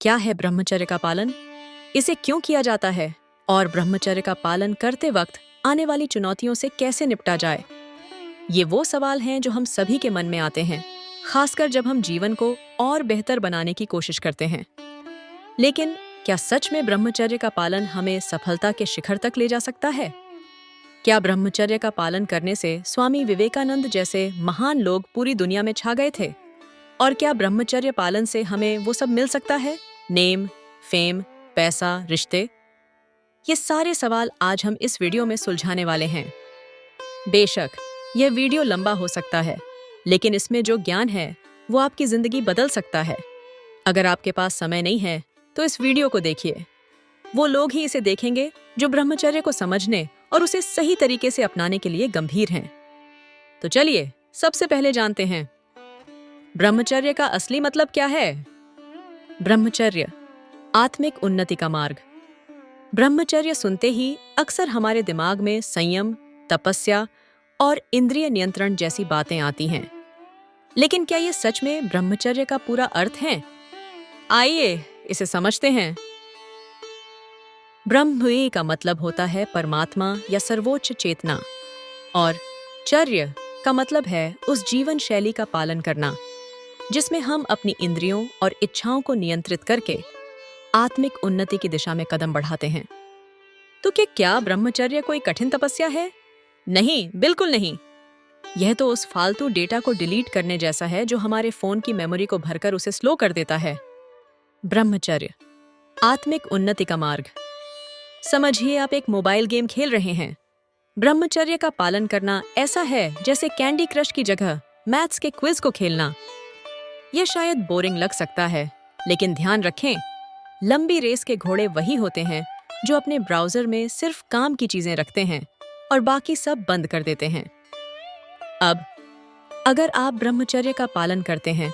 क्या है ब्रह्मचर्य का पालन? इसे क्यों किया जाता है? और ब्रह्मचर्य का पालन करते वक्त आने वाली चुनौतियों से कैसे निपटा जाए? ये वो सवाल हैं जो हम सभी के मन में आते हैं, खासकर जब हम जीवन को और बेहतर बनाने की कोशिश करते हैं। लेकिन क्या सच में ब्रह्मचर्य का पालन हमें सफलता के शिखर तक ले जा सकता है? क्या ब्रह्मचर्य का पालन करने से स्वामी विवेकानंद जैसे महान लोग पूरी दुनिया में छा गए थे? और क्या ब्रह्मचर्य पालन से हमें वो सब मिल सकता है? नेम, फेम, पैसा, रिश्ते? ये सारे सवाल आज हम इस वीडियो में सुलझाने वाले हैं। बेशक यह वीडियो लंबा हो सकता है, लेकिन इसमें जो ज्ञान है वो आपकी जिंदगी बदल सकता है। अगर आपके पास समय नहीं है तो इस वीडियो को देखिए। वो लोग ही इसे देखेंगे जो ब्रह्मचर्य को समझने और उसे सही तरीके से अपनाने के लिए गंभीर हैं। तो चलिए सबसे पहले जानते हैं, ब्रह्मचर्य का असली मतलब क्या है? ब्रह्मचर्य, आत्मिक उन्नति का मार्ग। ब्रह्मचर्य सुनते ही अक्सर हमारे दिमाग में संयम, तपस्या और इंद्रिय नियंत्रण जैसी बातें आती हैं। लेकिन क्या ये सच में ब्रह्मचर्य का पूरा अर्थ है? आइए इसे समझते हैं। ब्रह्मचर्य का मतलब होता है परमात्मा या सर्वोच्च चेतना, और चर्य का मतलब है उस जीवन शैली का पालन करना जिसमें हम अपनी इंद्रियों और इच्छाओं को नियंत्रित करके आत्मिक उन्नति की दिशा में कदम बढ़ाते हैं। तो क्या ब्रह्मचर्य कोई कठिन तपस्या है? नहीं, बिल्कुल नहीं। यह तो उस फालतू डेटा को डिलीट करने जैसा है जो हमारे फोन की मेमोरी को भरकर उसे स्लो कर देता है। ब्रह्मचर्य, आत्मिक उन्नति का मार्ग। समझिए आप एक मोबाइल गेम खेल रहे हैं। ब्रह्मचर्य का पालन करना ऐसा है जैसे कैंडी क्रश की जगह मैथ्स के क्विज को खेलना। यह शायद बोरिंग लग सकता है, लेकिन ध्यान रखें, लंबी रेस के घोड़े वही होते हैं जो अपने ब्राउजर में सिर्फ काम की चीजें रखते हैं और बाकी सब बंद कर देते हैं। अब अगर आप ब्रह्मचर्य का पालन करते हैं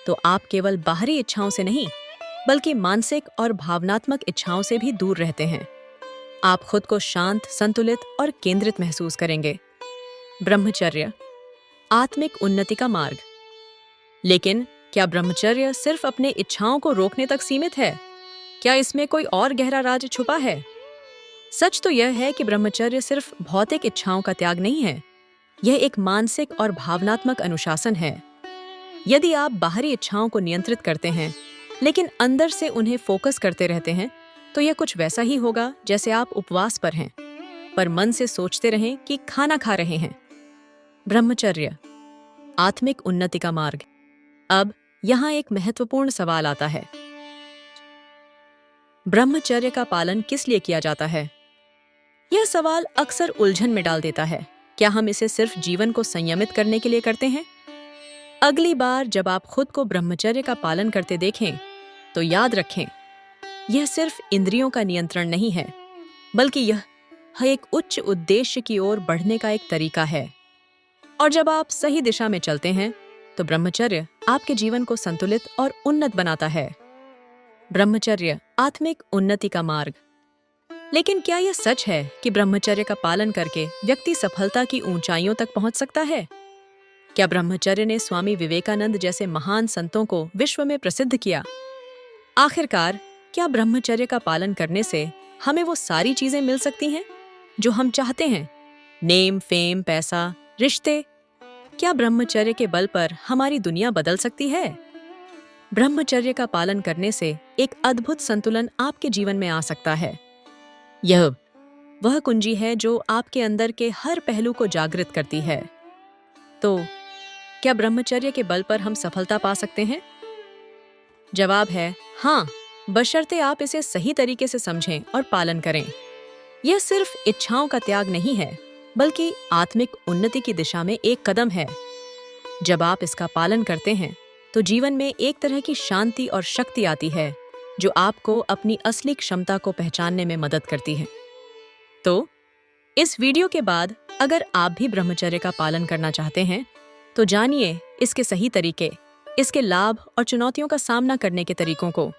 तो आप केवल बाहरी इच्छाओं से नहीं, बल्कि मानसिक और भावनात्मक इच्छाओं से भी दूर रहते हैं। आप खुद को शांत, संतुलित और केंद्रित महसूस करेंगे। ब्रह्मचर्य, आत्मिक उन्नति का मार्ग। लेकिन क्या ब्रह्मचर्य सिर्फ अपने इच्छाओं को रोकने तक सीमित है? क्या इसमें कोई और गहरा राज छुपा है? सच तो यह है कि ब्रह्मचर्य सिर्फ भौतिक इच्छाओं का त्याग नहीं है, यह एक मानसिक और भावनात्मक अनुशासन है। यदि आप बाहरी इच्छाओं को नियंत्रित करते हैं, लेकिन अंदर से उन्हें फोकस करते रहते हैं, तो यह कुछ वैसा ही होगा जैसे आप उपवास पर हैं, पर मन से सोचते रहें कि खाना खा रहे हैं। ब्रह्मचर्य, आत्मिक उन्नति का मार्ग। अब यहाँ एक महत्वपूर्ण सवाल आता है, ब्रह्मचर्य का पालन किस लिए किया जाता है? यह सवाल अक्सर उलझन में डाल देता है। क्या हम इसे सिर्फ जीवन को संयमित करने के लिए करते हैं? अगली बार जब आप खुद को ब्रह्मचर्य का पालन करते देखें, तो याद रखें, यह सिर्फ इंद्रियों का नियंत्रण नहीं है, बल्कि यह एक उच्च उद्देश्य की ओर बढ़ने का एक तरीका है। और जब आप सही दिशा में चलते हैं, तो ब्रह्मचर्य आपके जीवन को संतुलित और उन्नत बनाता है। ब्रह्मचर्य, आत्मिक उन्नति का मार्ग। लेकिन क्या यह सच है कि ब्रह्मचर्य का पालन करके व्यक्ति सफलता की ऊंचाइयों तक पहुंच सकता है? क्या ब्रह्मचर्य ने स्वामी विवेकानंद जैसे महान संतों को विश्व में प्रसिद्ध किया? आखिरकार क्या ब्रह्मचर्य का पालन करने से हमें वो सारी चीजें मिल सकती हैं जो हम चाहते हैं? नेम, फेम, पैसा, रिश्ते? क्या ब्रह्मचर्य के बल पर हमारी दुनिया बदल सकती है? ब्रह्मचर्य का पालन करने से एक अद्भुत संतुलन आपके जीवन में आ सकता है। यह वह कुंजी है जो आपके अंदर के हर पहलू को जागृत करती है। तो क्या ब्रह्मचर्य के बल पर हम सफलता पा सकते हैं? जवाब है हाँ, बशर्ते आप इसे सही तरीके से समझें और पालन करें। यह सिर्फ इच्छाओं का त्याग नहीं है, बल्कि आत्मिक उन्नति की दिशा में एक कदम है। जब आप इसका पालन करते हैं, तो जीवन में एक तरह की शांति और शक्ति आती है जो आपको अपनी असली क्षमता को पहचानने में मदद करती है। तो इस वीडियो के बाद अगर आप भी ब्रह्मचर्य का पालन करना चाहते हैं, तो जानिए इसके सही तरीके, इसके लाभ और चुनौतियों का सामना करने के तरीकों को।